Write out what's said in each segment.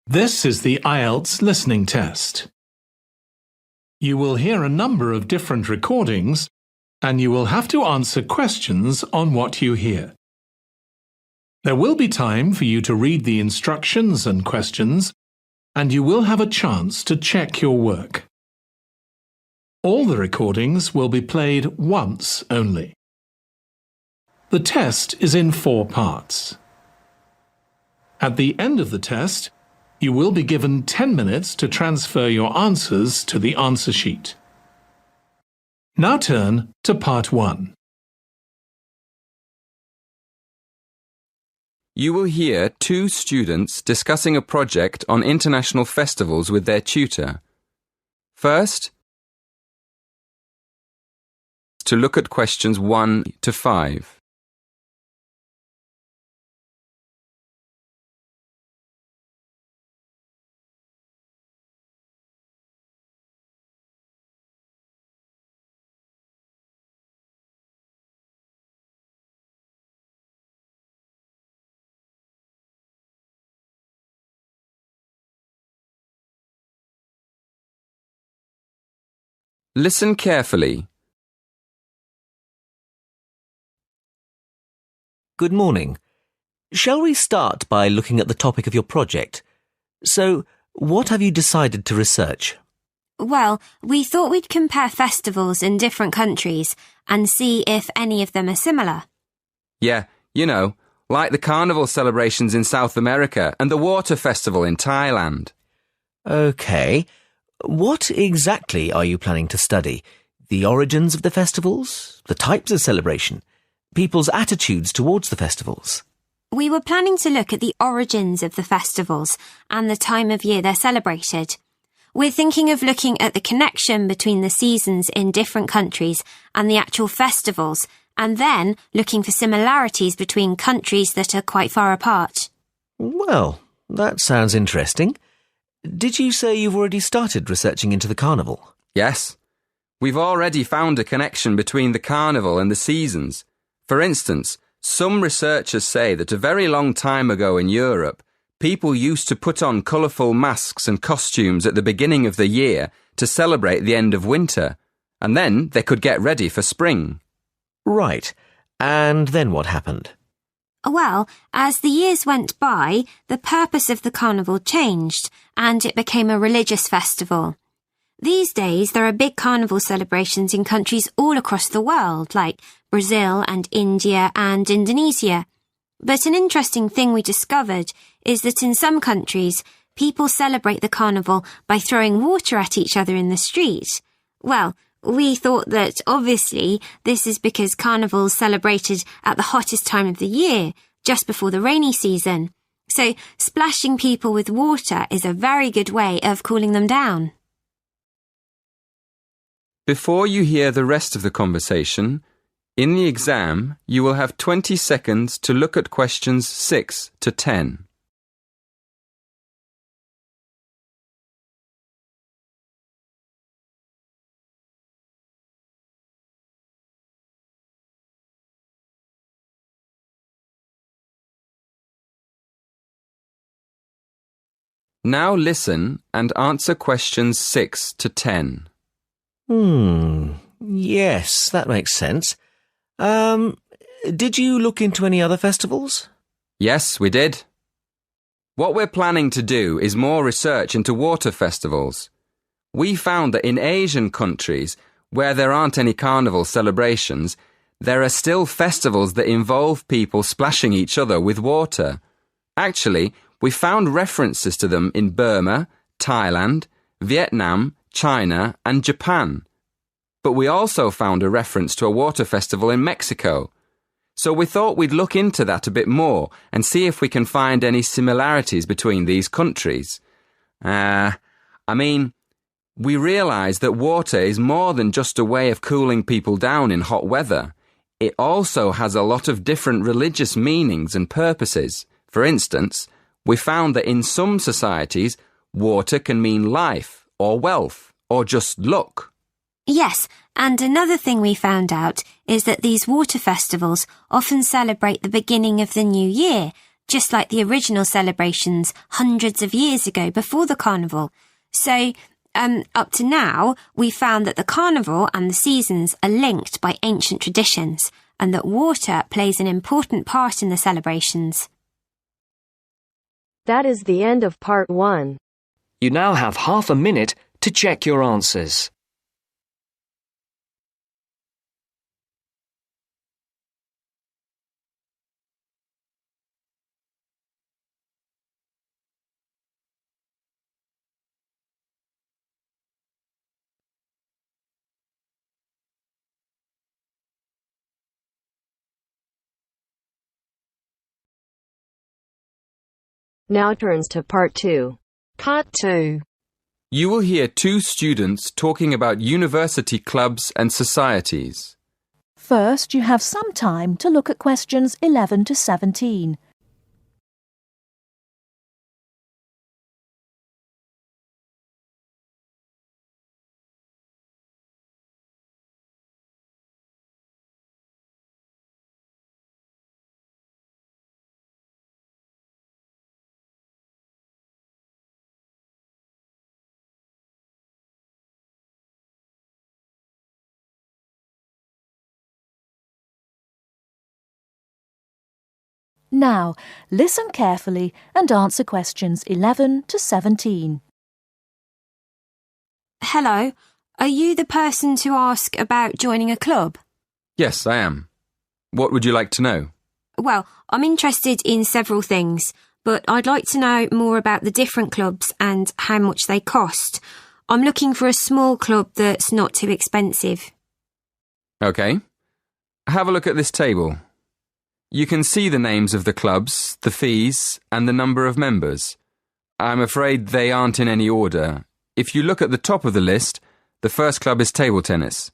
This is the IELTS listening test. You will hear a number of different recordings, and you will have to answer questions on what you hear. There will be time for you to read the instructions and questions, and you will have a chance to check your work. All the recordings will be played once only. The test is in 4 parts. At the end of the test, you will be given 10 minutes to transfer your answers to the answer sheet. Now turn to Part 1. You will hear 2 students discussing a project on international festivals with their tutor. First, to look at questions 1 to 5. Listen carefully. Good morning. Shall we start by looking at the topic of your project? So, what have you decided to research? Well, we thought we'd compare festivals in different countries and see if any of them are similar. Yeah, like the carnival celebrations in South America and the water festival in Thailand. OK. What exactly are you planning to study? The origins of the festivals? The types of celebration? People's attitudes towards the festivals? We were planning to look at the origins of the festivals and the time of year they're celebrated. We're thinking of looking at the connection between the seasons in different countries and the actual festivals, and then looking for similarities between countries that are quite far apart. Well, that sounds interesting. Did you say you've already started researching into the carnival? Yes. We've already found a connection between the carnival and the seasons. For instance, some researchers say that a very long time ago in Europe, people used to put on colourful masks and costumes at the beginning of the year to celebrate the end of winter, and then they could get ready for spring. Right. And then what happened? Well, as the years went by, the purpose of the carnival changed, and it became a religious festival. These days, there are big carnival celebrations in countries all across the world, like Brazil and India and Indonesia. But an interesting thing we discovered is that in some countries, people celebrate the carnival by throwing water at each other in the street. Well, we thought that obviously this is because carnival's celebrated at the hottest time of the year, just before the rainy season. So splashing people with water is a very good way of cooling them down. Before you hear the rest of the conversation, in the exam you will have 20 seconds to look at questions 6 to 10. Now listen and answer questions 6 to 10. Yes, that makes sense. Did you look into any other festivals? Yes, we did. What we're planning to do is more research into water festivals. We found that in Asian countries, where there aren't any carnival celebrations, there are still festivals that involve people splashing each other with water. Actually, we found references to them in Burma, Thailand, Vietnam, China, and Japan. But we also found a reference to a water festival in Mexico. So we thought we'd look into that a bit more and see if we can find any similarities between these countries. We realised that water is more than just a way of cooling people down in hot weather. It also has a lot of different religious meanings and purposes. For instance, we found that in some societies, water can mean life or wealth or just luck. Yes, and another thing we found out is that these water festivals often celebrate the beginning of the new year, just like the original celebrations hundreds of years ago before the carnival. So, up to now, we found that the carnival and the seasons are linked by ancient traditions, and that water plays an important part in the celebrations. That is the end of part 1. You now have half a minute to check your answers. Now turns to part 2. Part 2. You will hear two students talking about university clubs and societies. First, you have some time to look at questions 11 to 17. Now, listen carefully and answer questions 11 to 17. Hello, are you the person to ask about joining a club? Yes, I am. What would you like to know? Well, I'm interested in several things, but I'd like to know more about the different clubs and how much they cost. I'm looking for a small club that's not too expensive. OK. Have a look at this table. You can see the names of the clubs, the fees, and the number of members. I'm afraid they aren't in any order. If you look at the top of the list, the first club is table tennis.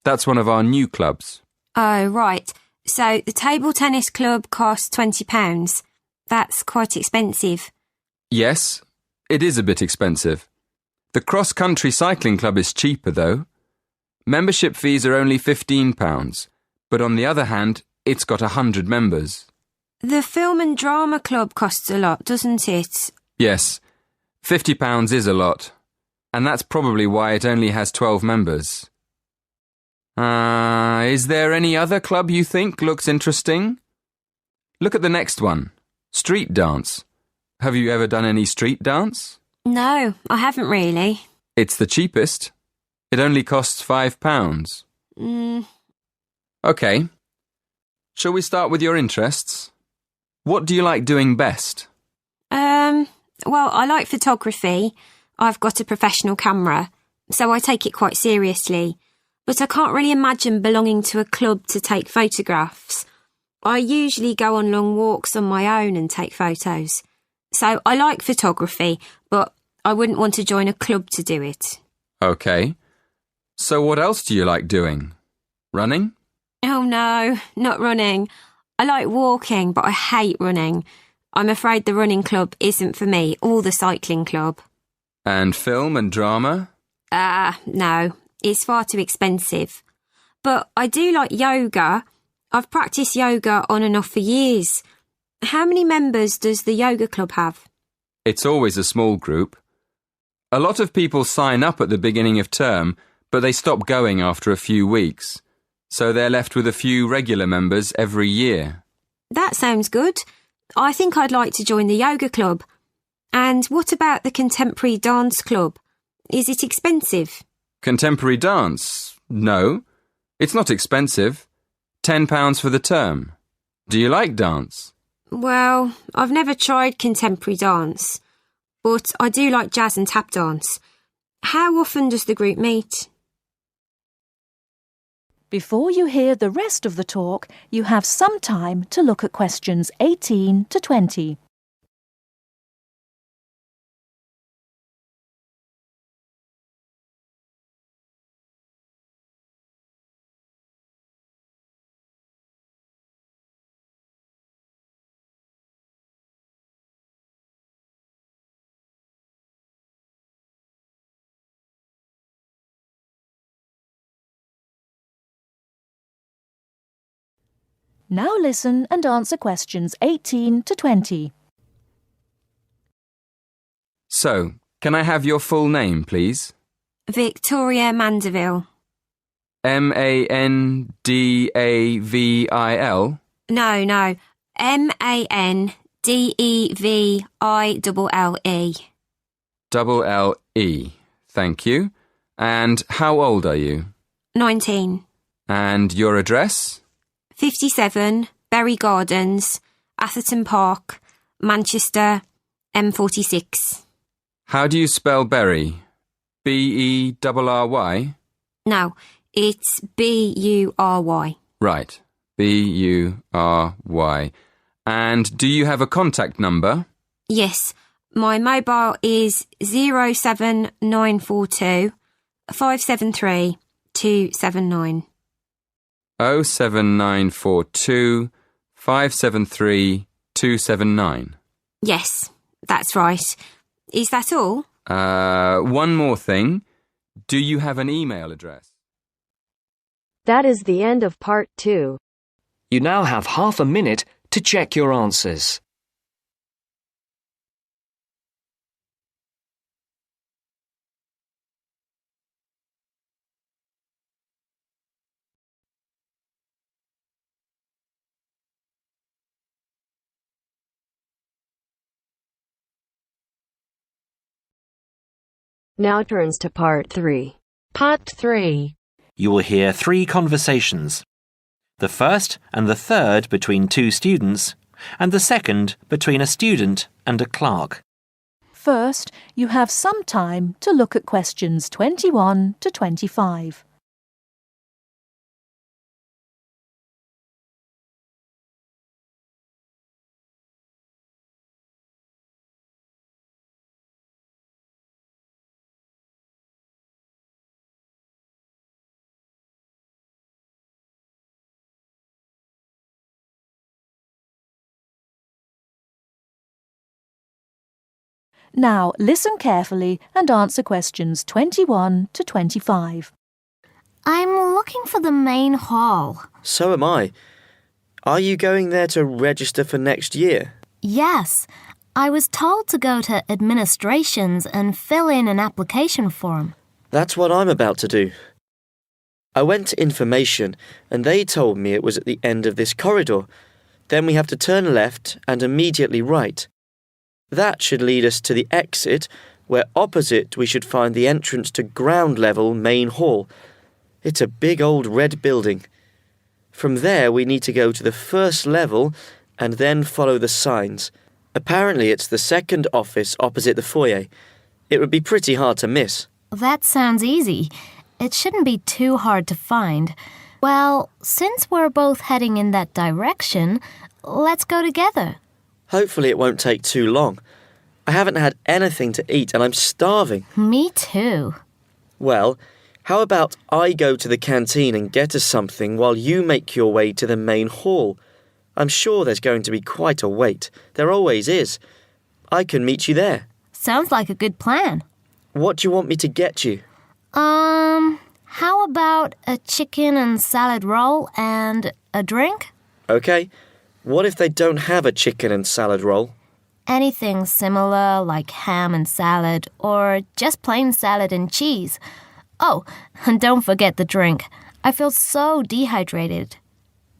That's one of our new clubs. Oh, right. So the table tennis club costs £20. That's quite expensive. Yes, it is a bit expensive. The cross-country cycling club is cheaper, though. Membership fees are only £15, but on the other hand, it's got 100 members. The film and drama club costs a lot, doesn't it? Yes, £50 is a lot, and that's probably why it only has 12 members. Is there any other club you think looks interesting? Look at the next one, street dance. Have you ever done any street dance? No, I haven't really. It's the cheapest. It only costs £5. OK. Shall we start with your interests? What do you like doing best? Well, I like photography. I've got a professional camera, so I take it quite seriously. But I can't really imagine belonging to a club to take photographs. I usually go on long walks on my own and take photos. So I like photography, but I wouldn't want to join a club to do it. OK. So what else do you like doing? Running? Oh no, not running. I like walking, but I hate running. I'm afraid the running club isn't for me, or the cycling club. And film and drama? No, it's far too expensive. But I do like yoga. I've practiced yoga on and off for years. How many members does the yoga club have? It's always a small group. A lot of people sign up at the beginning of term, but they stop going after a few weeks. So they're left with a few regular members every year. That sounds good. I think I'd like to join the yoga club. And what about the contemporary dance club? Is it expensive? Contemporary dance? No. It's not expensive. £10 for the term. Do you like dance? Well, I've never tried contemporary dance, but I do like jazz and tap dance. How often does the group meet? Before you hear the rest of the talk, you have some time to look at questions 18 to 20. Now listen and answer questions 18 to 20. So, can I have your full name, please? Victoria Mandeville. Mandavil? No. Mandeville. Double L-E. Thank you. And how old are you? 19. And your address? 57, Berry Gardens, Atherton Park, Manchester, M46. How do you spell Berry? B-E-R-R-Y? No, it's B-U-R-Y. Right. B-U-R-Y. And do you have a contact number? Yes, my mobile is 07942 573 279. 07942 573 279. Yes, that's right. Is that all? One more thing. Do you have an email address? That is the end of part 2. You now have half a minute to check your answers. Now turns to part 3. Part 3. You will hear 3 conversations. The first and the third between 2 students, and the second between a student and a clerk. First, you have some time to look at questions 21 to 25. Now, listen carefully and answer questions 21 to 25. I'm looking for the main hall. So am I. Are you going there to register for next year? Yes, I was told to go to administrations and fill in an application form. That's what I'm about to do. I went to information and they told me it was at the end of this corridor. Then we have to turn left and immediately right. That should lead us to the exit, where opposite we should find the entrance to ground level main hall. It's a big old red building. From there we need to go to the first level and then follow the signs. Apparently it's the second office opposite the foyer. It would be pretty hard to miss. That sounds easy. It shouldn't be too hard to find. Well, since we're both heading in that direction, let's go together. Hopefully it won't take too long. I haven't had anything to eat and I'm starving. Me too. Well, how about I go to the canteen and get us something while you make your way to the main hall? I'm sure there's going to be quite a wait. There always is. I can meet you there. Sounds like a good plan. What do you want me to get you? How about a chicken and salad roll and a drink? Okay. What if they don't have a chicken and salad roll? Anything similar, like ham and salad, or just plain salad and cheese. Oh, and don't forget the drink. I feel so dehydrated.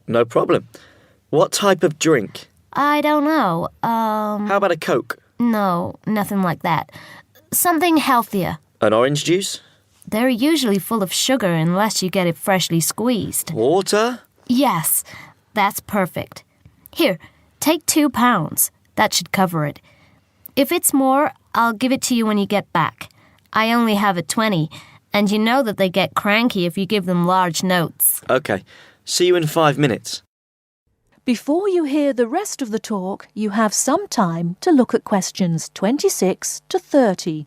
No problem. What type of drink? I don't know. How about a Coke? No, nothing like that. Something healthier. An orange juice? They're usually full of sugar unless you get it freshly squeezed. Water? Yes, that's perfect. Here, take £2. That should cover it. If it's more, I'll give it to you when you get back. I only have a 20, and you know that they get cranky if you give them large notes. Okay. See you in 5 minutes. Before you hear the rest of the talk, you have some time to look at questions 26 to 30.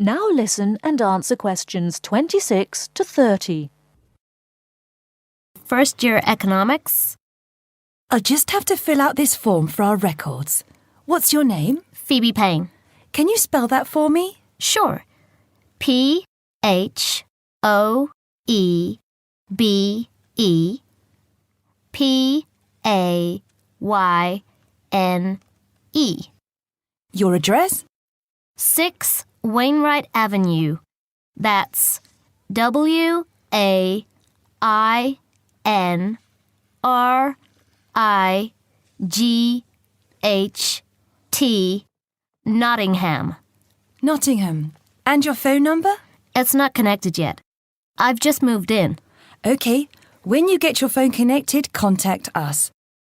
Now listen and answer questions 26 to 30. First year economics. I'll just have to fill out this form for our records. What's your name? Phoebe Payne. Can you spell that for me? Sure. P-H-O-E-B-E-P-A-Y-N-E. Your address? 6 Wainwright Avenue. That's W-A-I-N-R-I-G-H-T, Nottingham. Nottingham. And your phone number? It's not connected yet. I've just moved in. OK. When you get your phone connected, contact us.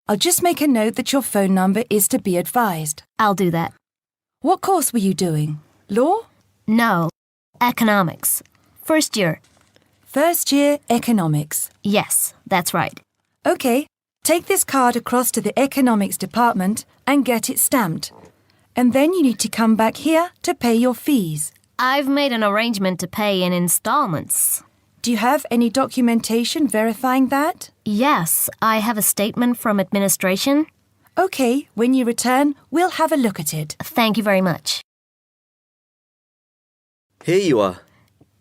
I'll just make a note that your phone number is to be advised. I'll do that. What course were you doing? Law? No. Economics. First year. First year economics. Yes, that's right. OK. Take this card across to the economics department and get it stamped. And then you need to come back here to pay your fees. I've made an arrangement to pay in installments. Do you have any documentation verifying that? Yes, I have a statement from administration. OK, when you return, we'll have a look at it. Thank you very much. Here you are.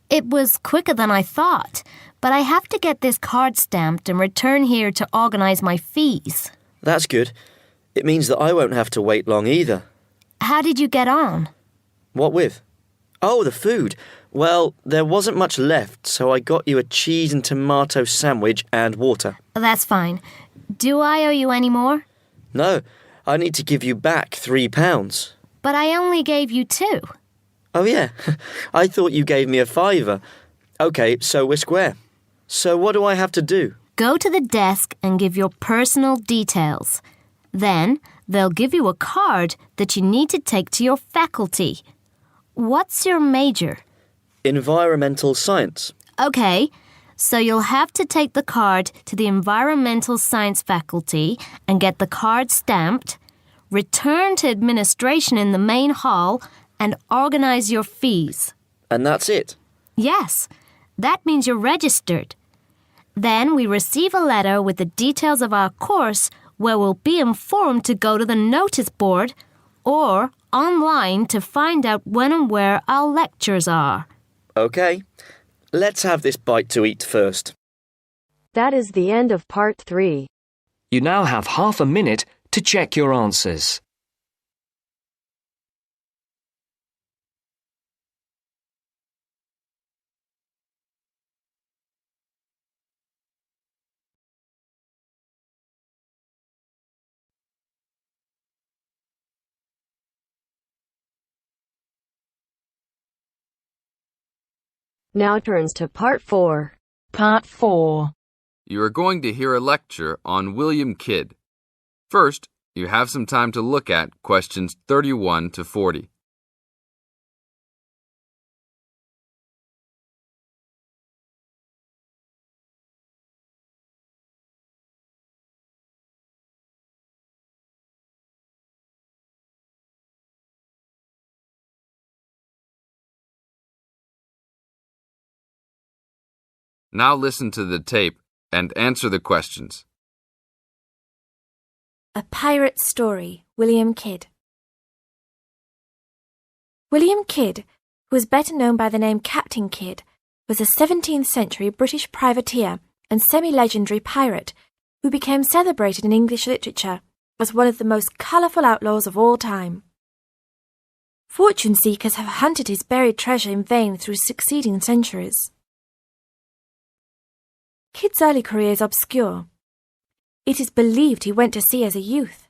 It was quicker than I thought, but I have to get this card stamped and return here to organize my fees. That's good. It means that I won't have to wait long either. How did you get on? What with? Oh, the food. Well, there wasn't much left, so I got you a cheese and tomato sandwich and water. That's fine. Do I owe you any more? No, I need to give you back £3. But I only gave you 2. Oh, yeah. I thought you gave me a £5. OK, so we're square. So what do I have to do? Go to the desk and give your personal details. Then they'll give you a card that you need to take to your faculty. What's your major? Environmental science. OK, so you'll have to take the card to the environmental science faculty and get the card stamped, return to administration in the main hall, and organize your fees. And that's it? Yes, that means you're registered. Then we receive a letter with the details of our course where we'll be informed to go to the notice board or online to find out when and where our lectures are. OK. Let's have this bite to eat first. That is the end of part 3. You now have half a minute to check your answers. Now turns to part 4. Part 4. You are going to hear a lecture on William Kidd. First, you have some time to look at questions 31 to 40. Now listen to the tape and answer the questions. A Pirate Story, William Kidd. William Kidd, who was better known by the name Captain Kidd, was a 17th century British privateer and semi-legendary pirate who became celebrated in English literature as one of the most colourful outlaws of all time. Fortune seekers have hunted his buried treasure in vain through succeeding centuries. Kidd's early career is obscure. It is believed he went to sea as a youth.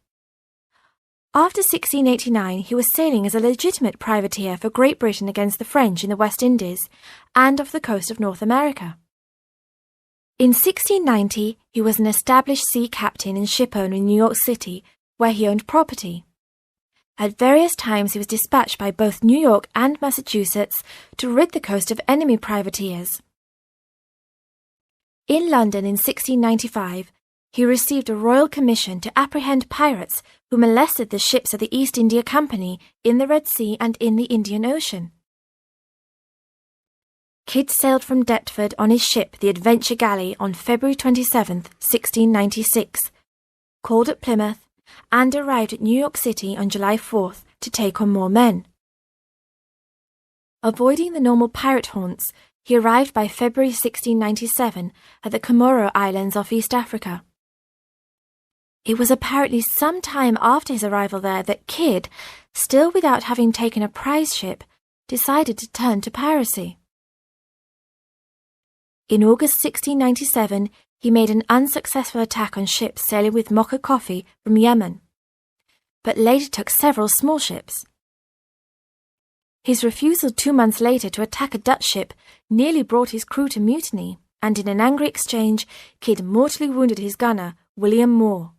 After 1689, he was sailing as a legitimate privateer for Great Britain against the French in the West Indies and off the coast of North America. In 1690, he was an established sea captain and shipowner in New York City, where he owned property. At various times, he was dispatched by both New York and Massachusetts to rid the coast of enemy privateers. In London in 1695, he received a royal commission to apprehend pirates who molested the ships of the East India Company in the Red Sea and in the Indian Ocean. Kidd sailed from Deptford on his ship, the Adventure Galley, on February 27, 1696, called at Plymouth, and arrived at New York City on July 4th to take on more men. Avoiding the normal pirate haunts, he arrived by February 1697 at the Comoro Islands off East Africa. It was apparently some time after his arrival there that Kidd, still without having taken a prize ship, decided to turn to piracy. In August 1697, he made an unsuccessful attack on ships sailing with mocha coffee from Yemen, but later took several small ships. His refusal 2 months later to attack a Dutch ship nearly brought his crew to mutiny, and in an angry exchange, Kidd mortally wounded his gunner, William Moore.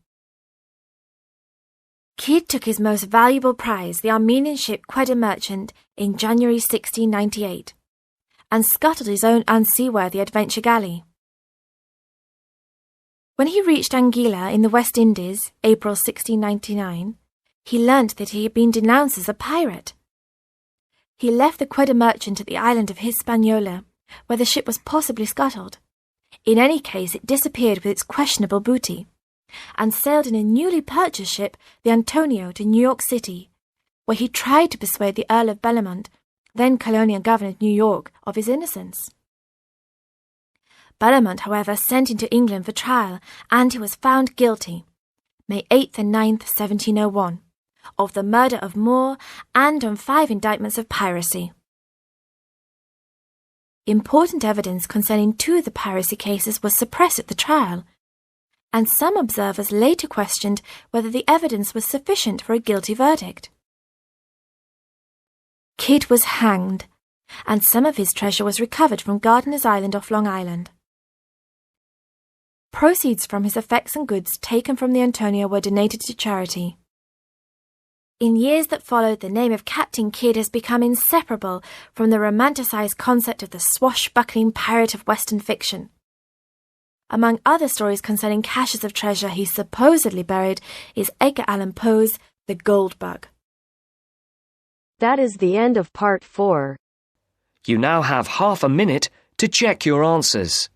Kidd took his most valuable prize, the Armenian ship Quedda Merchant, in January 1698, and scuttled his own unseaworthy Adventure Galley. When he reached Anguilla in the West Indies, April 1699, he learnt that he had been denounced as a pirate. He left the Quedda Merchant at the island of Hispaniola, where the ship was possibly scuttled. In any case, it disappeared with its questionable booty, and sailed in a newly purchased ship, the Antonio, to New York City, where he tried to persuade the Earl of Bellomont, then colonial governor of New York, of his innocence. Bellomont, however, sent him to England for trial, and he was found guilty, May 8th and 9th, 1701, of the murder of Moore and on 5 indictments of piracy. Important evidence concerning 2 of the piracy cases was suppressed at the trial, and some observers later questioned whether the evidence was sufficient for a guilty verdict. Kidd was hanged, and some of his treasure was recovered from Gardiner's Island off Long Island. Proceeds from his effects and goods taken from the Antonio were donated to charity. In years that followed, the name of Captain Kidd has become inseparable from the romanticized concept of the swashbuckling pirate of Western fiction. Among other stories concerning caches of treasure he supposedly buried is Edgar Allan Poe's The Gold Bug. That is the end of part 4. You now have half a minute to check your answers.